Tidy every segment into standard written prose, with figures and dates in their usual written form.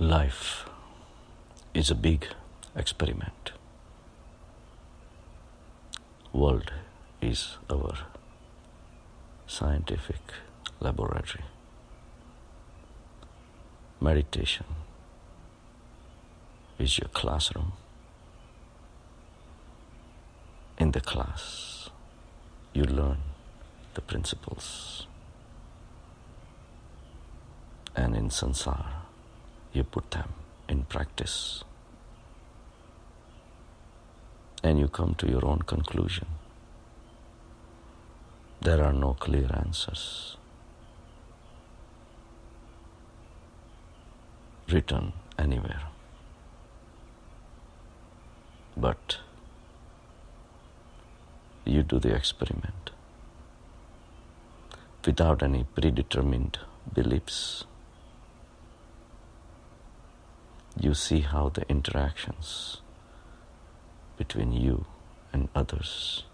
Life is a big experiment. World is our scientific laboratory. Meditation is your classroom. In the class, you learn the principles. And in Sansar, you put them in practice. And you come to your own conclusion. There are no clear answers written anywhere. But you do the experiment without any predetermined beliefs. You see how the interactions between you and others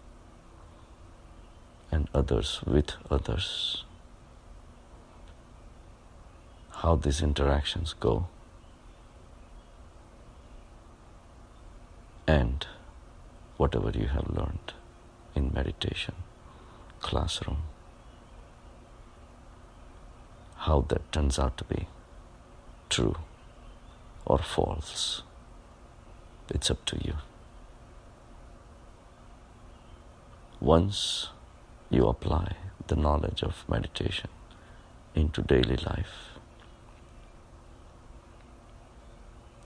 with others, how these interactions go, and whatever you have learned in meditation classroom, how that turns out to be true or false. It's up to you. Once you apply the knowledge of meditation into daily life,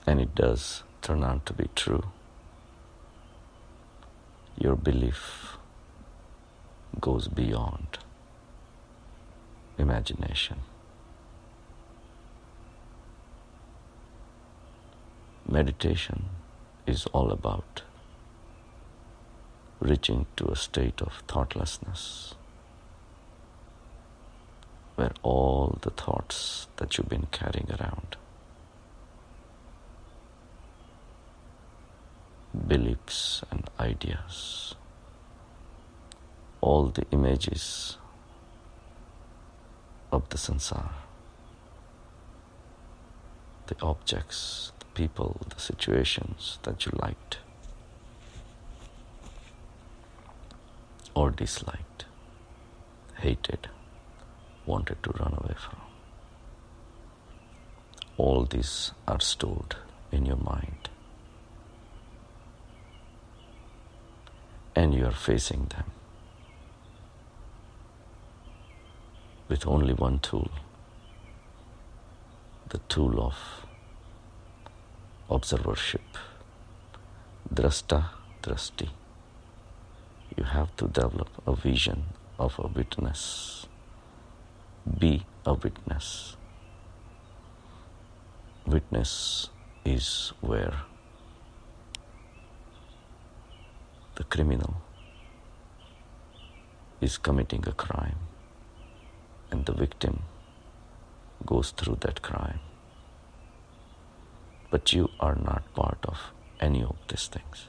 and it does turn out to be true, your belief goes beyond imagination. Meditation is all about reaching to a state of thoughtlessness where all the thoughts that you've been carrying around, beliefs and ideas, all the images of the sansar, the objects, the people, the situations that you liked or disliked, hated, wanted to run away from. All these are stored in your mind, and you are facing them with only one tool, the tool of observership, drashta, drashti. You have to develop a vision of a witness. Be a witness. Witness is where the criminal is committing a crime and the victim goes through that crime. But you are not part of any of these things.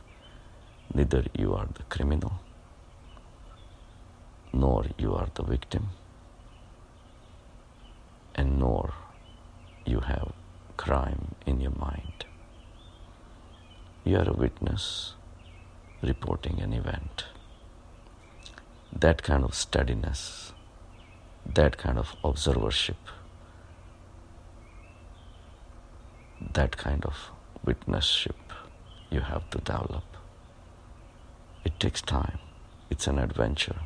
Neither you are the criminal, nor you are the victim, and nor you have crime in your mind. You are a witness reporting an event. That kind of steadiness, that kind of observership, that kind of witnessship you have to develop. It takes time. It's an adventure.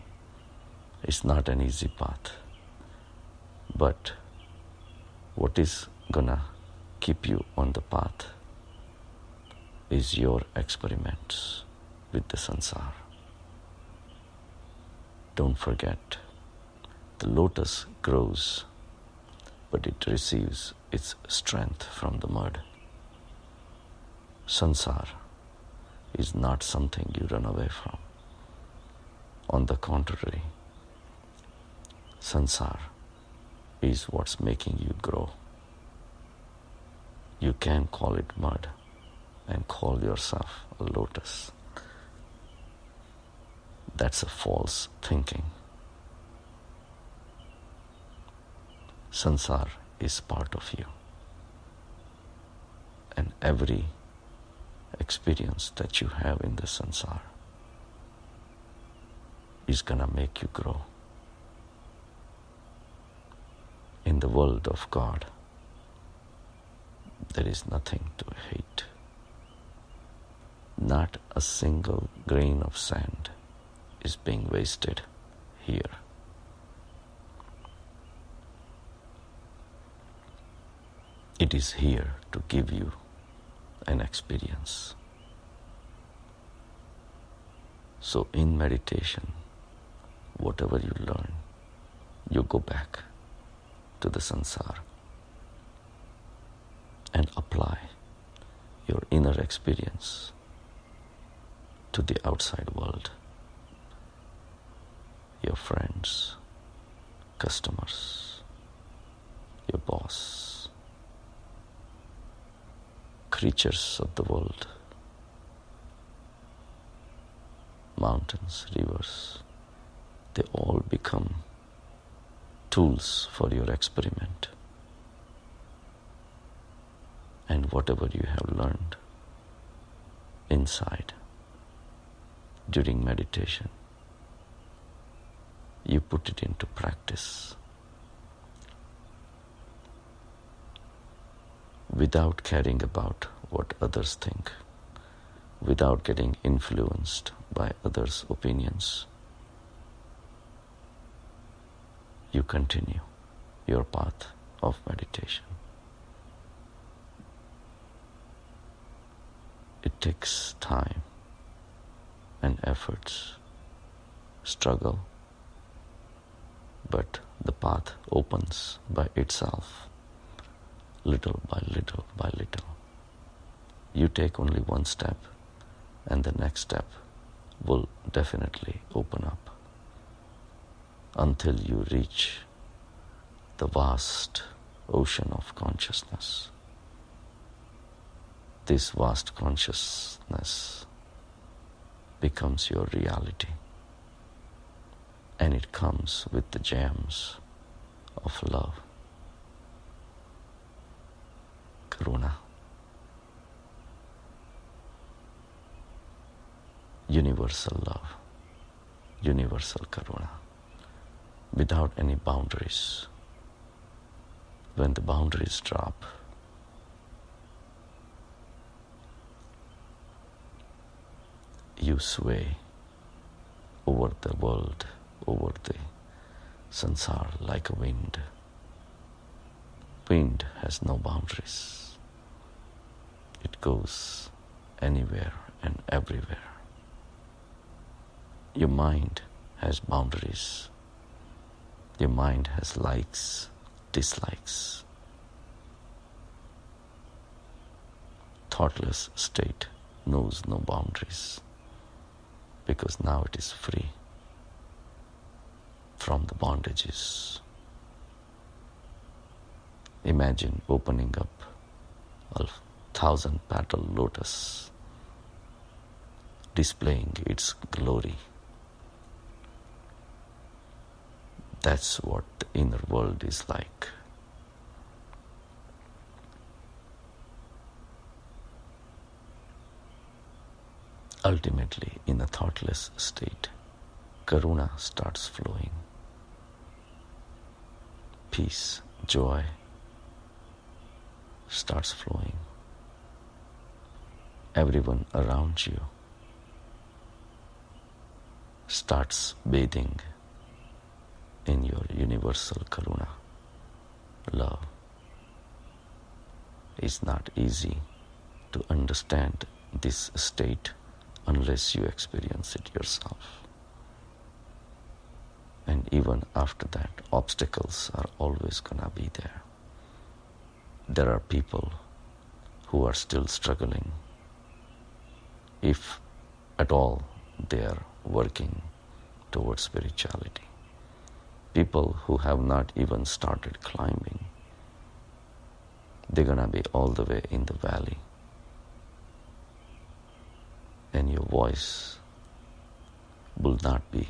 It's not an easy path. But what is gonna keep you on the path is your experiments with the sansar. Don't forget, the lotus grows, but it receives its strength from the mud. Sansar is not something you run away from. On the contrary, sansar is what's making you grow. You can call it mud and call yourself a lotus. That's a false thinking. Sansar is part of you. and every experience that you have in the sansar is gonna make you grow. In the world of God, there is nothing to hate. Not a single grain of sand is being wasted here. It is here to give you an experience. So in meditation, whatever you learn, you go back to the sansar and apply your inner experience to the outside world, your friends, customers, your boss, creatures of the world, mountains, rivers, they all become tools for your experiment. And whatever you have learned inside during meditation, you put it into practice without caring about what others think, without getting influenced by others' opinions. You continue your path of meditation. It takes time and efforts, struggle, but the path opens by itself, little by little by little. You take only one step, and the next step will definitely open up until you reach the vast ocean of consciousness. This vast consciousness becomes your reality, and it comes with the gems of love, karuna, universal love, universal karuna, without any boundaries. When the boundaries drop, you sway over the world, over the sansar like a wind. Wind has no boundaries. It goes anywhere and everywhere. Your mind has boundaries. Your mind has likes, dislikes. Thoughtless state knows no boundaries, because now it is free from the bondages. Imagine opening up 1,000-petal lotus, displaying its glory. That's what the inner world is like. Ultimately, in a thoughtless state, karuna starts flowing. Peace, joy starts flowing. Everyone around you starts bathing in your universal karuna, love. It's not easy to understand this state unless you experience it yourself. And even after that, obstacles are always gonna be there. There are people who are still struggling, if at all they are working towards spirituality. People who have not even started climbing, they're gonna be all the way in the valley. And your voice will not be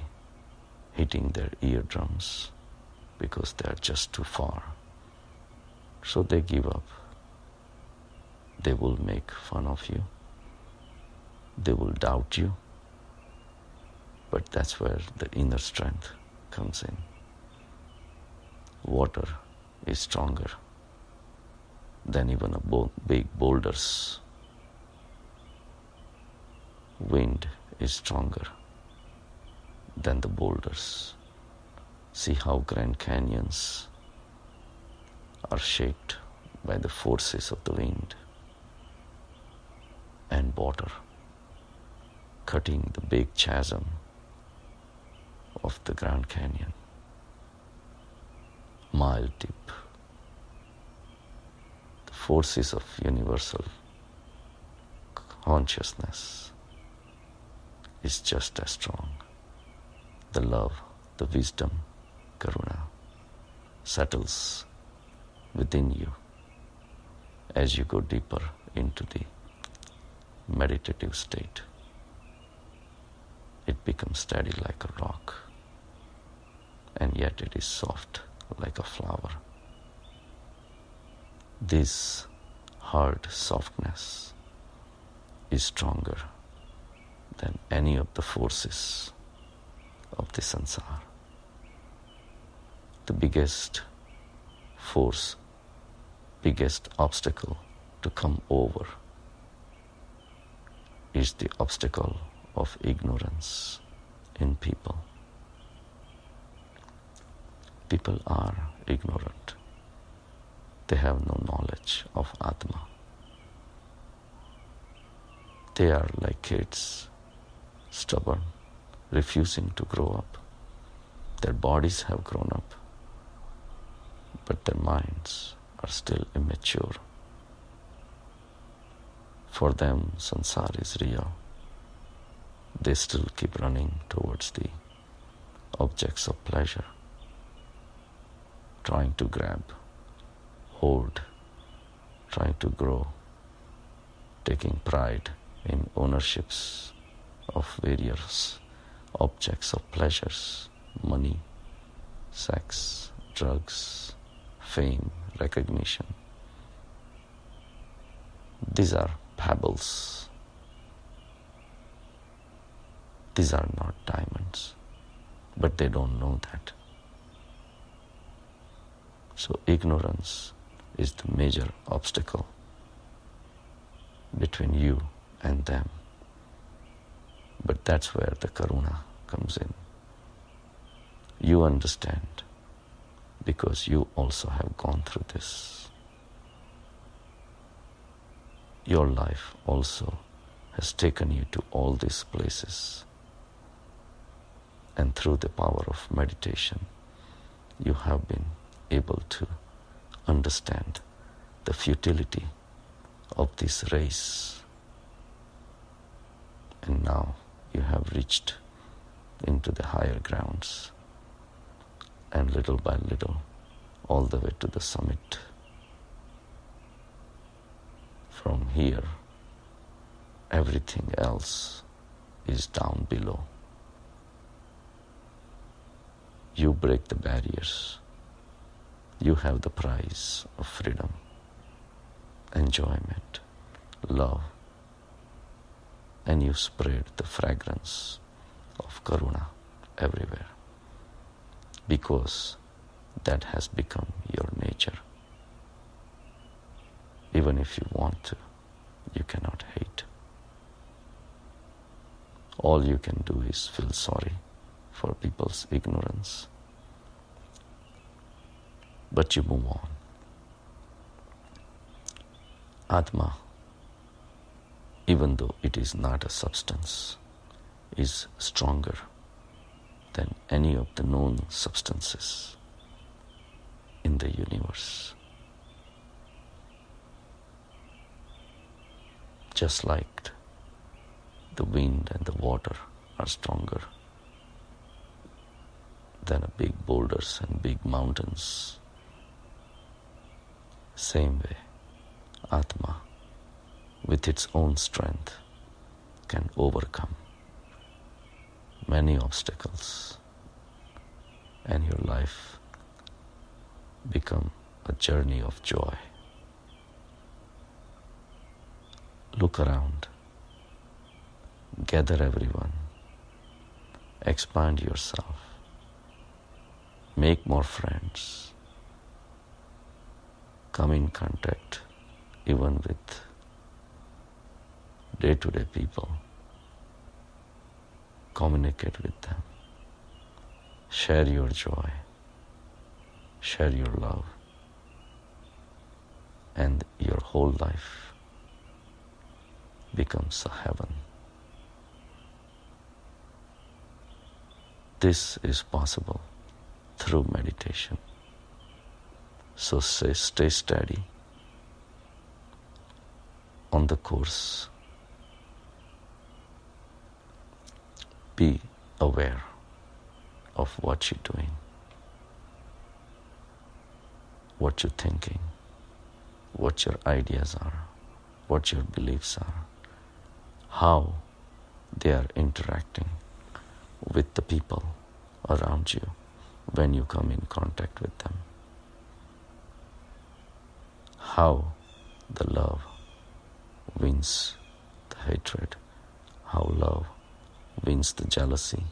hitting their eardrums because they are just too far. So they give up. They will make fun of you. They will doubt you. But that's where the inner strength comes in. Water is stronger than even big boulders. Wind is stronger than the boulders. See how Grand Canyons are shaped by the forces of the wind and water, cutting the big chasm of the Grand Canyon, mile deep. The forces of universal consciousness is just as strong. The love, the wisdom, karuna settles within you as you go deeper into the meditative state. It becomes steady like a rock, and yet it is soft like a flower. This hard softness is stronger than any of the forces of the sansar. The biggest force, biggest obstacle to come over is the obstacle of ignorance in people. People are ignorant. They have no knowledge of Atma. They are like kids, stubborn, refusing to grow up. Their bodies have grown up, but their minds are still immature. For them, sansar is real. They still keep running towards the objects of pleasure, trying to grab, hold, trying to grow, taking pride in ownerships of various objects of pleasures, money, sex, drugs, fame, recognition. These are pebbles. These are not diamonds, but they don't know that. So ignorance is the major obstacle between you and them. But that's where the karuna comes in. You understand because you also have gone through this. Your life also has taken you to all these places. And through the power of meditation, you have been able to understand the futility of this race. And now you have reached into the higher grounds, and little by little, all the way to the summit. From here, everything else is down below. You break the barriers. You have the prize of freedom, enjoyment, love, and you spread the fragrance of karuna everywhere, because that has become your nature. Even if you want to, you cannot hate. All you can do is feel sorry for people's ignorance. But you move on. Atma, even though it is not a substance, is stronger than any of the known substances in the universe. Just like the wind and the water are stronger than big boulders and big mountains, same way, Atma, with its own strength, can overcome many obstacles, and your life become a journey of joy. Look around, gather everyone, expand yourself, make more friends, come in contact even with day-to-day people, communicate with them, share your joy, share your love, and your whole life becomes a heaven. This is possible through meditation. So stay steady on the course. Be aware of what you're doing, what you're thinking, what your ideas are, what your beliefs are, how they are interacting with the people around you when you come in contact with them. How the love wins the hatred, how love wins the jealousy,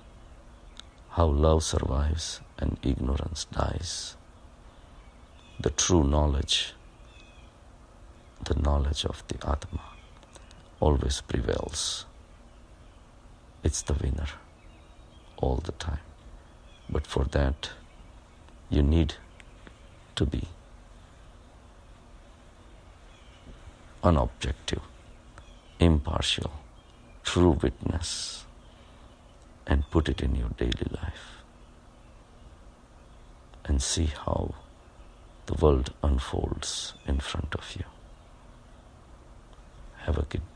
how love survives and ignorance dies. The true knowledge, the knowledge of the Atma, always prevails. It's the winner all the time. But for that, you need to be unobjective, impartial, true witness, and put it in your daily life and see how the world unfolds in front of you. Have a good day.